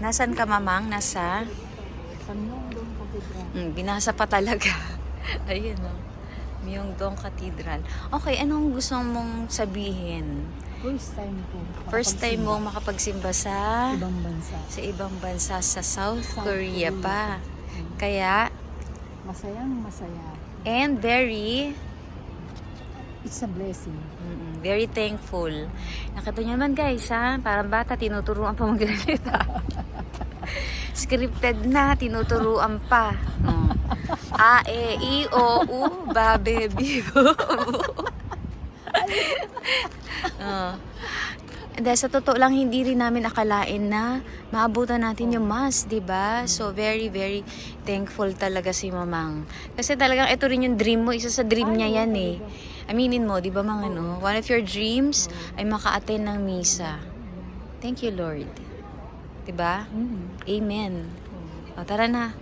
Nasaan ka, mamang? Nasa? Sa Myeongdong Cathedral. Binasa pa talaga. Ayun, no? Myeongdong Cathedral. Okay, anong gusto mong sabihin? First time ko. First time mong makapagsimba makapagsimba sa ibang bansa. ibang bansa sa South South Korea Korea. pa. Kaya, Masayang masaya. and very It's a blessing. very thankful. Nakita nyo naman guys, ha? Parang bata, tinuturuan pa magsalita. Scripted na, tinuturuan pa. A, E, I, O, U, ba, be, bi, bo, bu. Dahil sa totoo lang, hindi rin namin akalain na maabutan natin yung mass, di ba? So, very, very thankful talaga si Mamang. Kasi talagang ito rin yung dream mo. Isa sa dream niya yan eh. Aminin mo, di ba mga no? One of your dreams ay maka-attend ng misa. Thank you, Lord. Di ba? Amen. O, tara na.